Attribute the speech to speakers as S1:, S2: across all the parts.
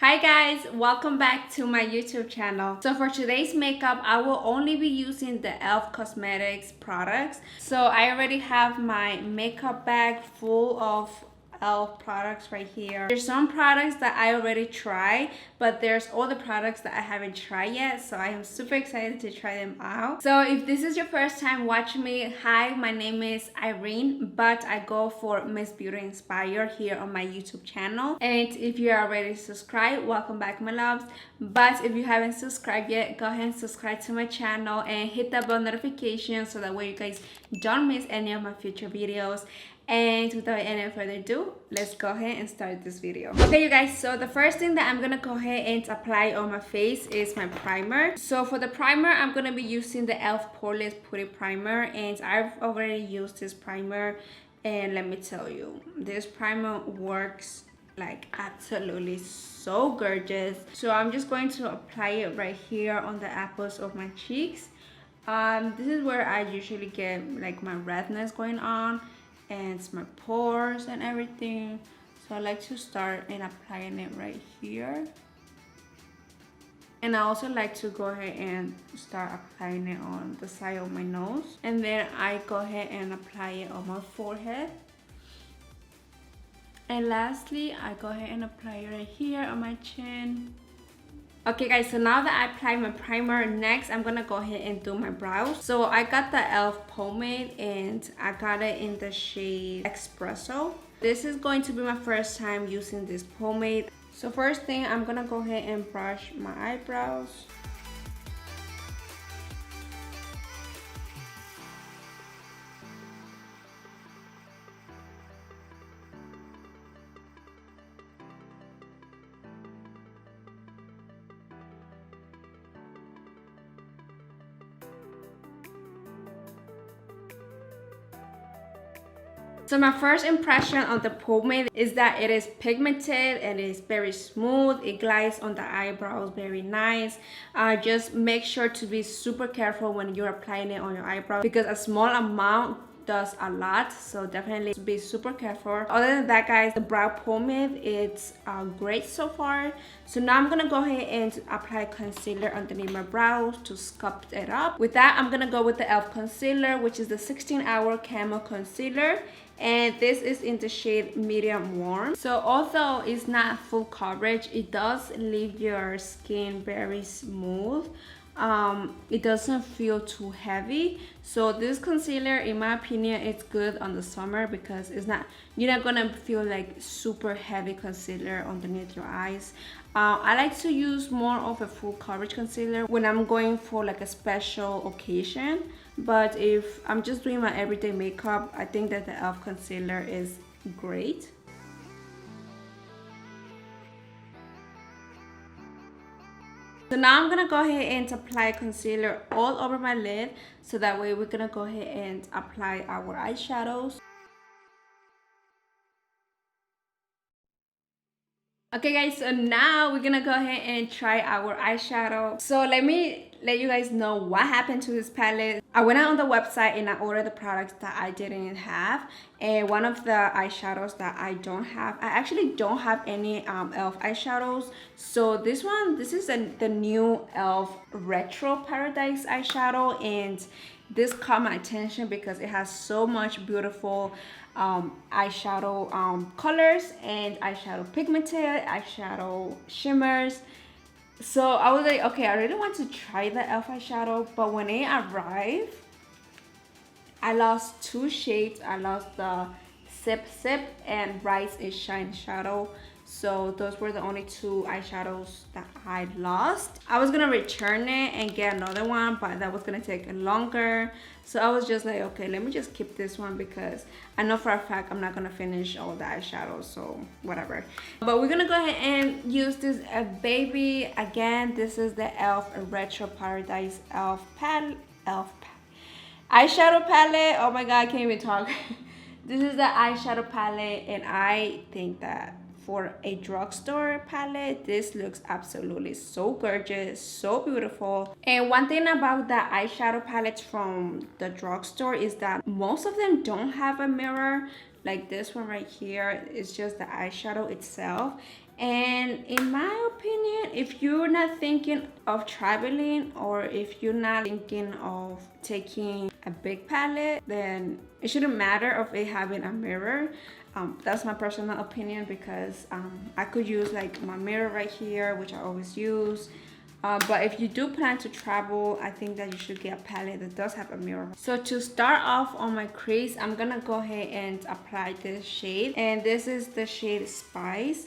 S1: Hi guys, welcome back to my YouTube channel. So for today's makeup, I will only be using the E.L.F cosmetics products. So I already have my makeup bag full of E.L.F products right here. There's some products that I already tried, but there's all the products that I haven't tried yet. So I am super excited to try them out. So if this is your first time watching me, hi, my name is Irene, but I go for Msbeautyinspire here on my YouTube channel. And if you're already subscribed, welcome back my loves. But if you haven't subscribed yet, go ahead and subscribe to my channel and hit that bell notification so that way you guys don't miss any of my future videos. And without any further ado, let's go ahead and start this video. Okay you guys, so the first thing that I'm gonna go ahead and apply on my face is my primer. So for the primer, I'm gonna be using the E.L.F Poreless Putty Primer, and I've already used this primer, and let me tell you, this primer works like absolutely so gorgeous. So I'm just going to apply it right here on the apples of my cheeks. This is where I usually get like my redness going on and my pores and everything. So I like to start and applying it right here. And I also like to go ahead and start applying it on the side of my nose. And then I go ahead and apply it on my forehead. And lastly, I go ahead and apply it right here on my chin. Okay guys, so now that I apply my primer, next I'm gonna go ahead and do my brows. So I got the E.L.F pomade and I got it in the shade Espresso. This is going to be my first time using this pomade. So first thing, I'm gonna go ahead and brush my eyebrows. So my first impression of the pomade is that it is pigmented and it is very smooth. It glides on the eyebrows very nice. Just make sure to be super careful when you're applying it on your eyebrows because a small amount does a lot, so definitely be super careful. Other than that guys, the brow pomade, it's great so far. So now I'm gonna go ahead and apply concealer underneath my brows to sculpt it up. With that, I'm gonna go with the E.L.F concealer, which is the 16-hour camo concealer, and this is in the shade medium warm. So although it's not full coverage, it does leave your skin very smooth. It doesn't feel too heavy. So this concealer, in my opinion, it's good on the summer because you're not gonna feel like super heavy concealer underneath your eyes. I like to use more of a full coverage concealer when I'm going for like a special occasion, but if I'm just doing my everyday makeup, I think that the E.L.F concealer is great. So now I'm gonna go ahead and apply concealer all over my lid, so that way we're gonna go ahead and apply our eyeshadows. Okay guys, so now we're gonna go ahead and try our eyeshadow. So let me let you guys know what happened to this palette. I went out on the website and I ordered the products that I didn't have, and one of the eyeshadows that I don't have, I actually don't have any E.L.F eyeshadows. So this is the new E.L.F Retro Paradise eyeshadow, and this caught my attention because it has so much beautiful eyeshadow colors and eyeshadow pigmented, eyeshadow shimmers. So I was like, okay, I really want to try the E.L.F eyeshadow, but when it arrived, I lost two shades. I lost the Sip Sip and Rise and Shine shadow. So those were the only two eyeshadows that I lost. I was gonna return it and get another one, but that was gonna take longer. So I was just like, okay, let me just keep this one because I know for a fact I'm not gonna finish all the eyeshadows, so whatever. But we're gonna go ahead and use this baby. Again, this is the E.L.F Retro Paradise E.L.F palette. Eyeshadow palette. Oh my god, I can't even talk. This is the eyeshadow palette, and I think that for a drugstore palette, this looks absolutely so gorgeous, so beautiful. And one thing about the eyeshadow palettes from the drugstore is that most of them don't have a mirror. Like this one right here is just the eyeshadow itself, And in my opinion, if you're not thinking of traveling, or if you're not thinking of taking a big palette, then it shouldn't matter of it having a mirror. That's my personal opinion, because I could use like my mirror right here, which I always use. But if you do plan to travel, I think that you should get a palette that does have a mirror. So to start off on my crease, I'm gonna go ahead and apply this shade, and this is the shade Spice.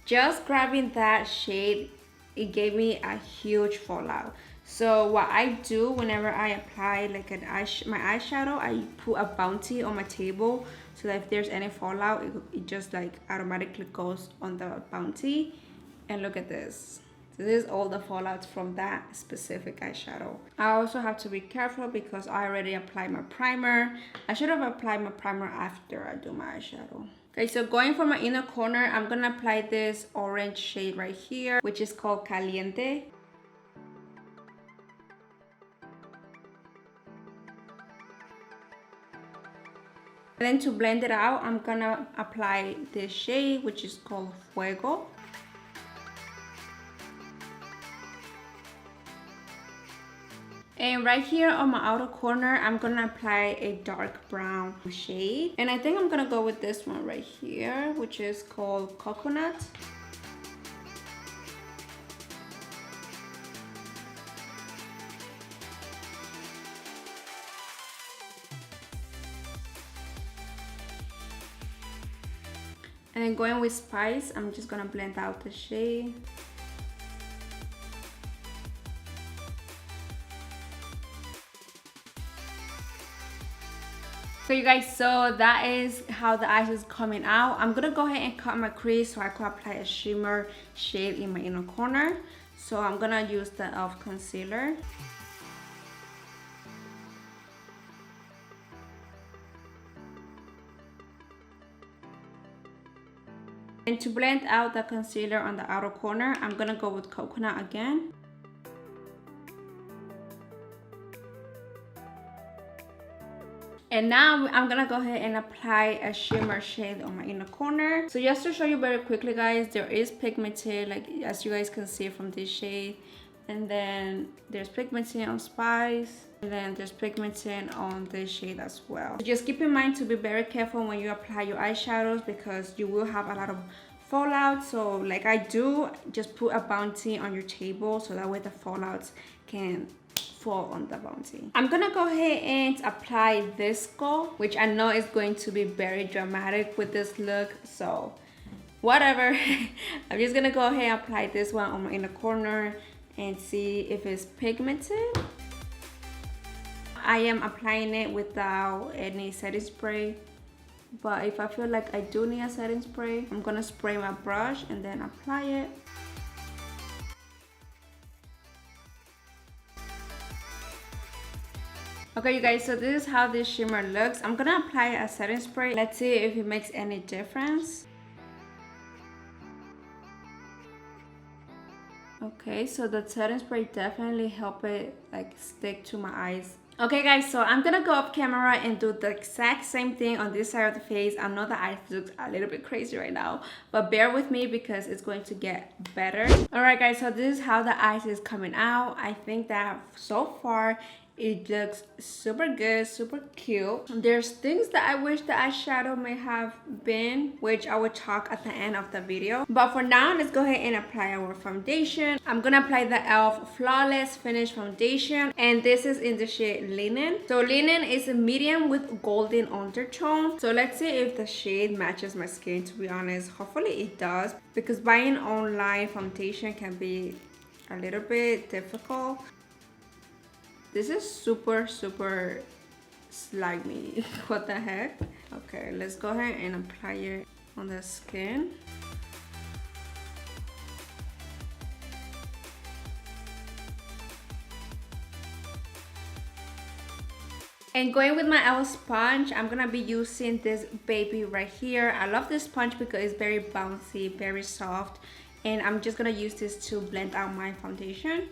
S1: Just grabbing that shade, it gave me a huge fallout. So what I do whenever I apply like my eyeshadow, I put a bounty on my table, so that if there's any fallout, it just like automatically goes on the bounty. And look at this. So this is all the fallouts from that specific eyeshadow. I also have to be careful because I already applied my primer. I should have applied my primer after I do my eyeshadow. Okay, so going for my inner corner, I'm gonna apply this orange shade right here, which is called Caliente. And then to blend it out, I'm gonna apply this shade, which is called Fuego. And right here on my outer corner, I'm gonna apply a dark brown shade. And I think I'm gonna go with this one right here, which is called Coconut. And then going with Spice, I'm just gonna blend out the shade. So you guys, so that is how the eyes is coming out. I'm gonna go ahead and cut my crease so I can apply a shimmer shade in my inner corner. So I'm gonna use the E.L.F concealer. And to blend out the concealer on the outer corner, I'm gonna go with Coconut again. And now I'm gonna go ahead and apply a shimmer shade on my inner corner. So just to show you very quickly, guys, there is pigmented, like as you guys can see from this shade. And then there's pigmented on Spice. And then there's pigmented on this shade as well. So just keep in mind to be very careful when you apply your eyeshadows, because you will have a lot of fallout. So like I do, just put a bounty on your table so that way the fallouts can fall on the bounty. I'm gonna go ahead and apply this gold, which I know is going to be very dramatic with this look, so whatever. I'm just gonna go ahead and apply this one on my inner corner and see if it's pigmented. I am applying it without any setting spray, but if I feel like I do need a setting spray, I'm gonna spray my brush and then apply it. Okay, you guys, so this is how this shimmer looks. I'm gonna apply a setting spray. Let's see if it makes any difference. Okay, so the setting spray definitely help it like stick to my eyes. Okay guys, so I'm gonna go off camera and do the exact same thing on this side of the face. I know the eyes look a little bit crazy right now, but bear with me because it's going to get better. Alright guys, so this is how the eyes is coming out. I think that so far it looks super good, super cute. There's things that I wish the eyeshadow may have been, which I will talk at the end of the video. But for now, let's go ahead and apply our foundation. I'm gonna apply the E.L.F Flawless Finish Foundation, and this is in the shade Linen. So Linen is a medium with golden undertone. So let's see if the shade matches my skin, to be honest. Hopefully it does, because buying online foundation can be a little bit difficult. This is super slimy. What the heck? Okay, let's go ahead and apply it on the skin. And going with my E.L.F sponge, I'm gonna be using this baby right here. I love this sponge because it's very bouncy, very soft. And I'm just gonna use this to blend out my foundation.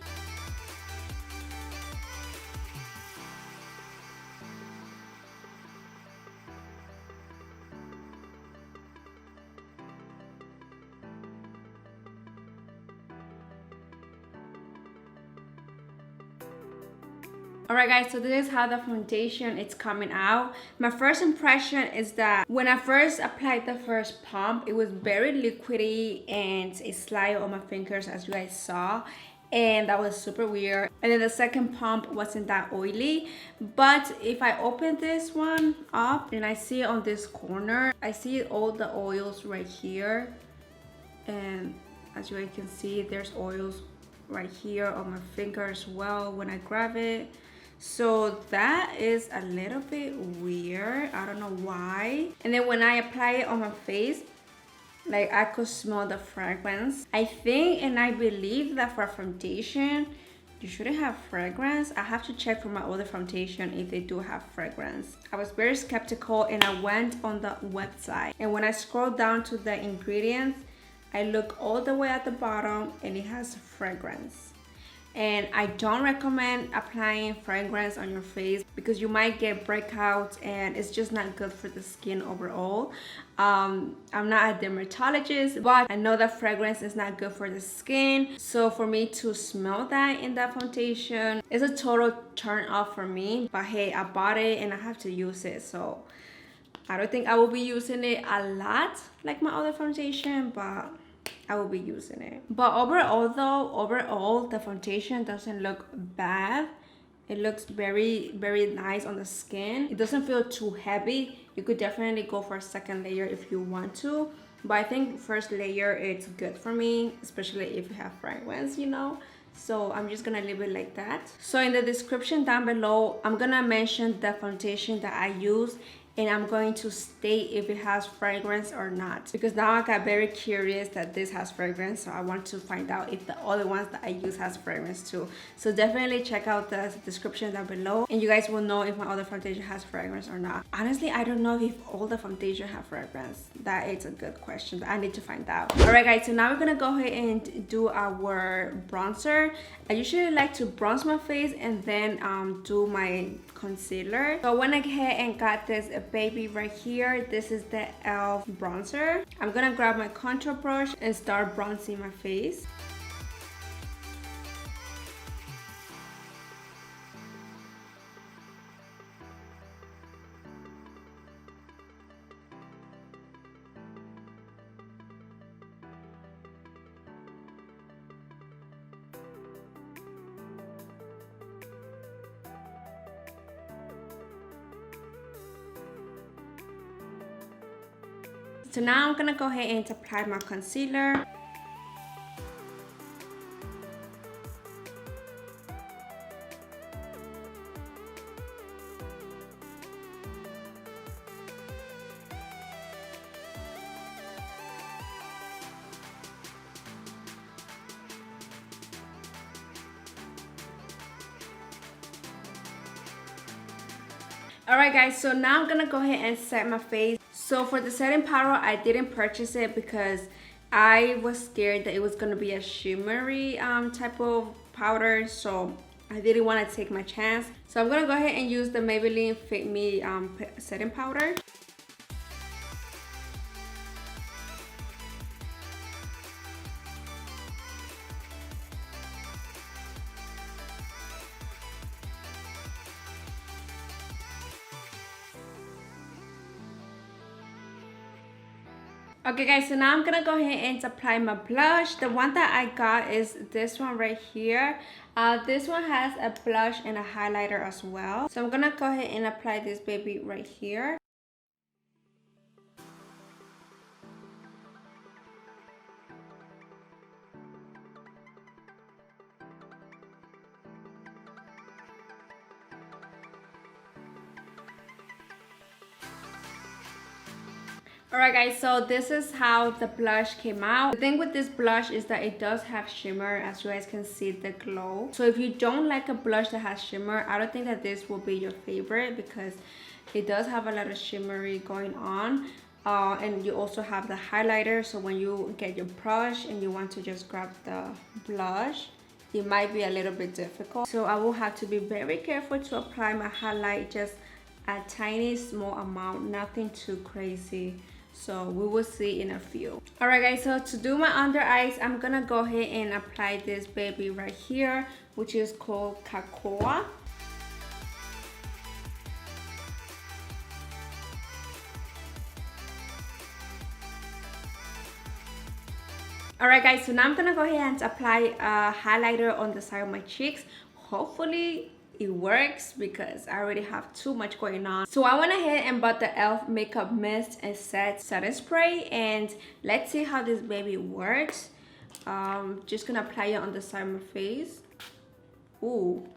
S1: Alright guys, so this is how the foundation is coming out. My first impression is that when I first applied the first pump, it was very liquidy and it slid on my fingers as you guys saw. And that was super weird. And then the second pump wasn't that oily. But if I open this one up and I see it on this corner, I see all the oils right here. And as you guys can see, there's oils right here on my finger as well when I grab it. So that is a little bit weird. I don't know why. And then when I apply it on my face, like I could smell the fragrance. I think and I believe that for foundation, you shouldn't have fragrance. I have to check for my other foundation if they do have fragrance. I was very skeptical and I went on the website. And when I scroll down to the ingredients, I look all the way at the bottom and it has fragrance. And I don't recommend applying fragrance on your face because you might get breakouts and it's just not good for the skin overall. I'm not a dermatologist, but I know that fragrance is not good for the skin. So for me to smell that in that foundation is a total turn off for me. But hey, I bought it and I have to use it. So I don't think I will be using it a lot like my other foundation, but I will be using it. But overall the foundation doesn't look bad. It looks very nice on the skin. It doesn't feel too heavy. You could definitely go for a second layer if you want to, but I think first layer it's good for me, especially if you have fragrance, you know. So I'm just gonna leave it like that. So in the description down below, I'm gonna mention the foundation that I use, and I'm going to state if it has fragrance or not, because now I got very curious that this has fragrance, so I want to find out if the other ones that I use has fragrance too. So definitely check out the description down below and you guys will know if my other foundation has fragrance or not. Honestly, I don't know if all the foundation have fragrance. That is a good question that I need to find out. Alright guys, so now we're gonna go ahead and do our bronzer. I usually like to bronze my face and then do my concealer. So I went ahead and got this baby right here. This is the E.L.F bronzer. I'm gonna grab my contour brush and start bronzing my face. So now I'm gonna go ahead and apply my concealer. Alright guys, so now I'm gonna go ahead and set my face. So for the setting powder, I didn't purchase it because I was scared that it was gonna be a shimmery type of powder, so I didn't want to take my chance. So I'm gonna go ahead and use the Maybelline Fit Me setting powder. Okay guys, so now I'm gonna go ahead and apply my blush. The one that I got is this one right here. This one has a blush and a highlighter as well. So I'm gonna go ahead and apply this baby right here. Alright guys, so this is how the blush came out. The thing with this blush is that it does have shimmer, as you guys can see the glow. So if you don't like a blush that has shimmer, I don't think that this will be your favorite because it does have a lot of shimmery going on. And you also have the highlighter, so when you get your brush and you want to just grab the blush, it might be a little bit difficult. So I will have to be very careful to apply my highlight, just a tiny small amount, nothing too crazy. So we will see in a few. Alright guys, so to do my under eyes, I'm gonna go ahead and apply this baby right here, which is called Cocoa. Alright guys, so now I'm gonna go ahead and apply a highlighter on the side of my cheeks. Hopefully it works because I already have too much going on. So I went ahead and bought the E.L.F makeup mist and setting spray, and let's see how this baby works. Just gonna apply it on the side of my face. Ooh,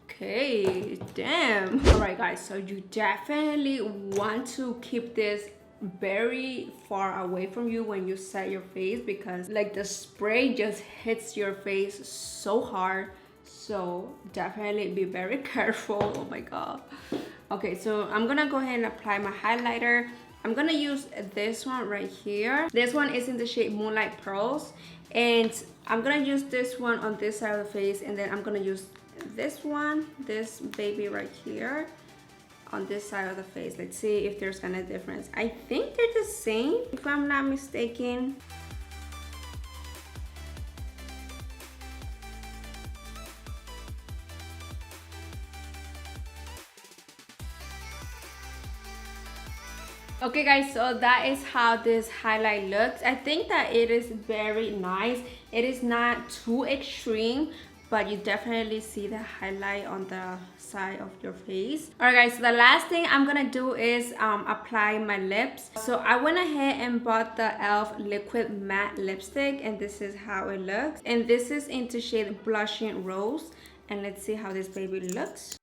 S1: okay, damn. Alright guys, so you definitely want to keep this very far away from you when you set your face, because like the spray just hits your face so hard. So definitely be very careful. Oh my god. Okay, so I'm gonna go ahead and apply my highlighter. I'm gonna use this one right here. This one is in the shade Moonlight Pearls, and I'm gonna use this one on this side of the face, and then I'm gonna use this one, this baby right here, on this side of the face. Let's see if there's any difference. I think they're the same, if I'm not mistaken. Okay guys, so that is how this highlight looks. I think that it is very nice. It is not too extreme, but you definitely see the highlight on the side of your face. Alright guys, so the last thing I'm gonna do is apply my lips. So I went ahead and bought the E.L.F liquid matte lipstick, and this is how it looks. And this is in the shade Blushing Rose, and let's see how this baby looks.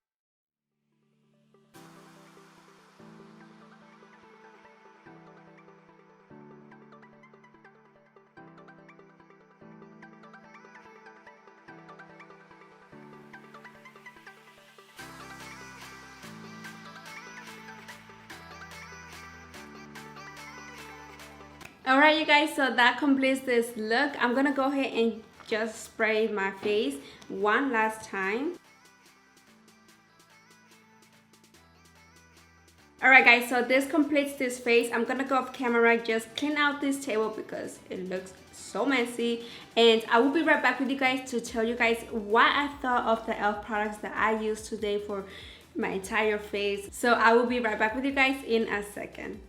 S1: Alright you guys, so that completes this look. I'm gonna go ahead and just spray my face one last time. Alright guys, so this completes this face. I'm gonna go off camera, just clean out this table because it looks so messy, and I will be right back with you guys to tell you guys what I thought of the E.L.F products that I used today for my entire face. So I will be right back with you guys in a second.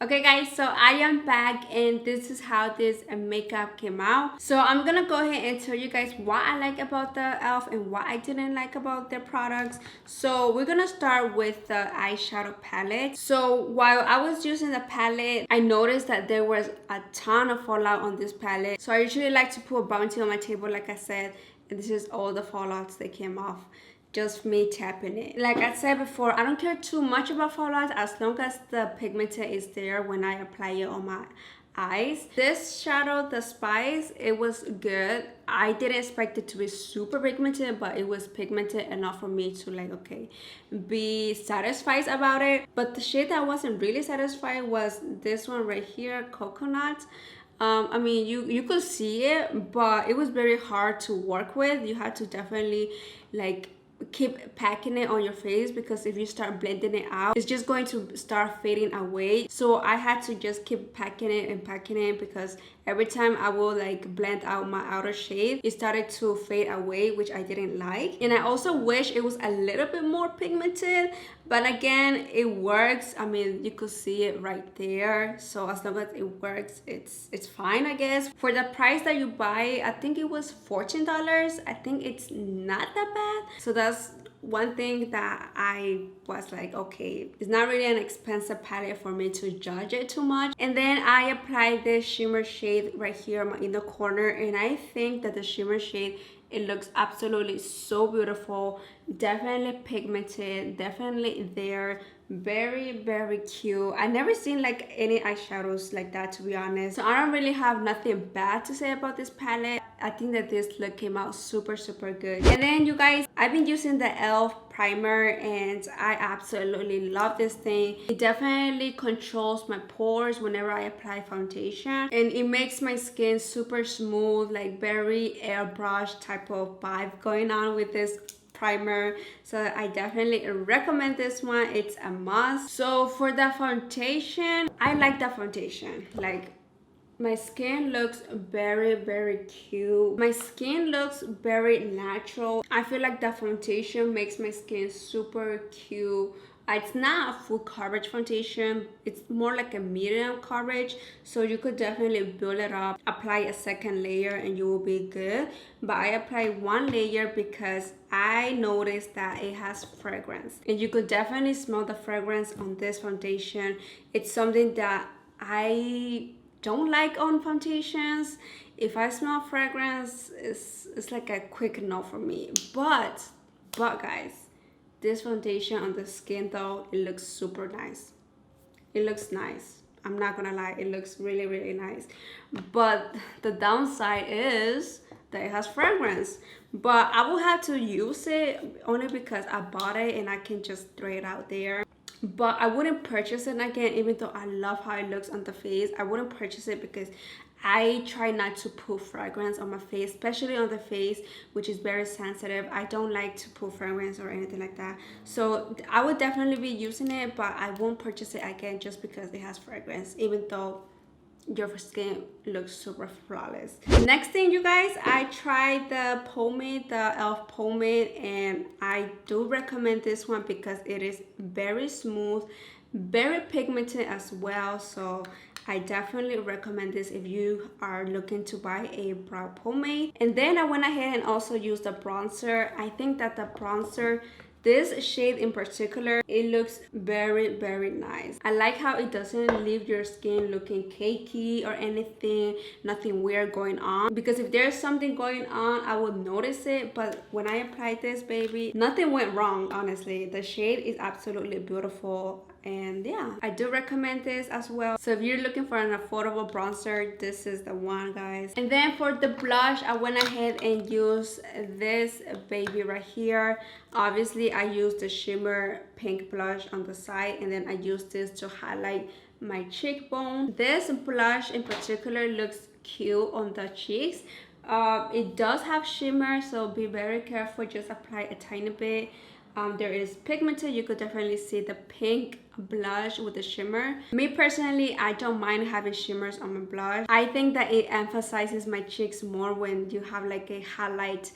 S1: Okay guys, so I am back, and this is how this makeup came out. So I'm gonna go ahead and tell you guys what I like about the E.L.F and what I didn't like about their products. So we're gonna start with the eyeshadow palette. So while I was using the palette, I noticed that there was a ton of fallout on this palette. So I usually like to put a bounty on my table, like I said, and this is all the fallouts that came off. Just me tapping it. Like I said before, I don't care too much about fallout as long as the pigment is there when I apply it on my eyes. This shadow, the Spice, it was good. I didn't expect it to be super pigmented, but it was pigmented enough for me to like, okay, be satisfied about it. But the shade that I wasn't really satisfied was this one right here, Coconut. I mean, you could see it, but it was very hard to work with. You had to definitely like keep packing it on your face, because if you start blending it out, it's just going to start fading away. So I had to just keep packing it, because every time I will like blend out my outer shade, it started to fade away, which I didn't like. And I also wish it was a little bit more pigmented, but again, it works. I mean, you could see it right there. So as long as it works, it's fine, I guess. For the price that you buy, I think it was $14. I think it's not that bad. So that's one thing that I was like, okay, it's not really an expensive palette for me to judge it too much. And then I applied this shimmer shade right here in the corner, and I think that the shimmer shade, it looks absolutely so beautiful, definitely pigmented, definitely there, very cute. I never seen like any eyeshadows like that, to be honest, so I don't really have nothing bad to say about this palette. I think that this look came out super good. And then you guys, I've been using the E.L.F primer, and I absolutely love this thing. It definitely controls my pores whenever I apply foundation, and it makes my skin super smooth, like very airbrush type of vibe going on with this primer. So I definitely recommend this one. It's a must. So for the foundation, I like the foundation. Like, my skin looks very cute. My skin looks very natural. I feel like the foundation makes my skin super cute. It's not a full coverage foundation, it's more like a medium coverage, so you could definitely build it up, apply a second layer, and you will be good. But I applied one layer because I noticed that it has fragrance, and you could definitely smell the fragrance on this foundation. It's something that I don't like on foundations. If I smell fragrance, it's like a quick no for me. But guys, this foundation on the skin though, it looks super nice. It looks nice. I'm not gonna lie, it looks really nice. But the downside is that it has fragrance. But I will have to use it only because I bought it and I can just throw it out there. But I wouldn't purchase it again, even though I love how it looks on the face. I wouldn't purchase it because I try not to put fragrance on my face, especially on the face, which is very sensitive. I don't like to put fragrance or anything like that. So I would definitely be using it, but I won't purchase it again just because it has fragrance, even though your skin looks super flawless. Next thing, you guys, I tried the pomade, the E.L.F pomade, and I do recommend this one because it is very smooth, very pigmented as well. So I definitely recommend this if you are looking to buy a brow pomade. And then I went ahead and also used the bronzer. I think that the bronzer, this shade in particular, it looks very nice. I like how it doesn't leave your skin looking cakey or anything, nothing weird going on. Because if there's something going on, I would notice it. But when I applied this, baby, nothing went wrong, honestly. The shade is absolutely beautiful. And yeah, I do recommend this as well. So if you're looking for an affordable bronzer, this is the one, guys. And then for the blush, I went ahead and used this baby right here. Obviously, I used the shimmer pink blush on the side, and then I used this to highlight my cheekbone. This blush in particular looks cute on the cheeks. It does have shimmer, so be very careful. Just apply a tiny bit. There is pigmented. You could definitely see the pink blush with the shimmer. Me personally, I don't mind having shimmers on my blush. I think that it emphasizes my cheeks more when you have like a highlight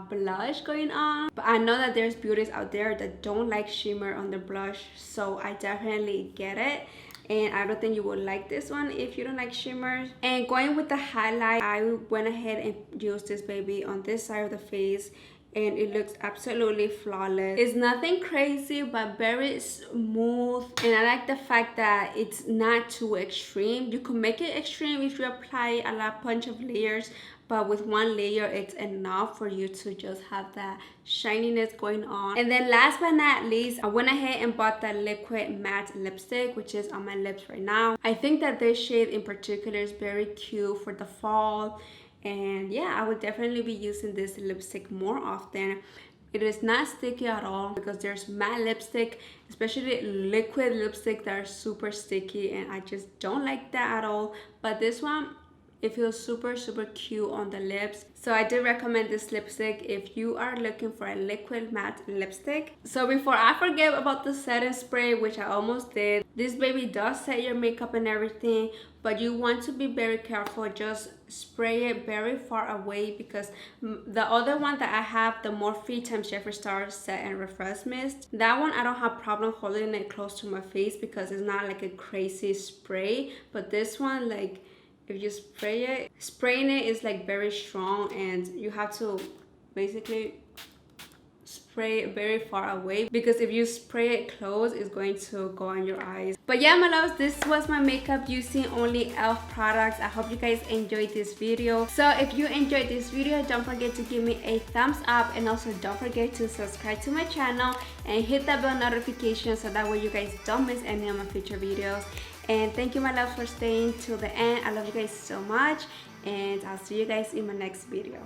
S1: blush going on. But I know that there's beauties out there that don't like shimmer on their blush, so I definitely get it. And I don't think you will like this one if you don't like shimmers. And going with the highlight, I went ahead and used this baby on this side of the face, and it looks absolutely flawless. It's nothing crazy, but very smooth. And I like the fact that it's not too extreme. You could make it extreme if you apply a bunch of layers, but with one layer it's enough for you to just have that shininess going on. And then last but not least, I went ahead and bought the liquid matte lipstick, which is on my lips right now. I think that this shade in particular is very cute for the fall. And yeah, I would definitely be using this lipstick more often. It is not sticky at all, because there's matte lipstick, especially liquid lipstick, that are super sticky, and I just don't like that at all. But this one, it feels super cute on the lips. So I do recommend this lipstick if you are looking for a liquid matte lipstick. So before I forget about the setting spray, which I almost did, this baby does set your makeup and everything, but you want to be very careful. Just spray it very far away, because the other one that I have, the Morphe x Jeffree Star Set and Refresh Mist, that one I don't have problem holding it close to my face because it's not like a crazy spray. But this one, like, if you spray it, spraying it is like very strong, and you have to basically spray it very far away, because if you spray it close, it's going to go on your eyes. But yeah, my loves, this was my makeup using only E.L.F products. I hope you guys enjoyed this video. So if you enjoyed this video, don't forget to give me a thumbs up, and also don't forget to subscribe to my channel and hit that bell notification so that way you guys don't miss any of my future videos. And thank you, my love, for staying till the end. I love you guys so much, and I'll see you guys in my next video.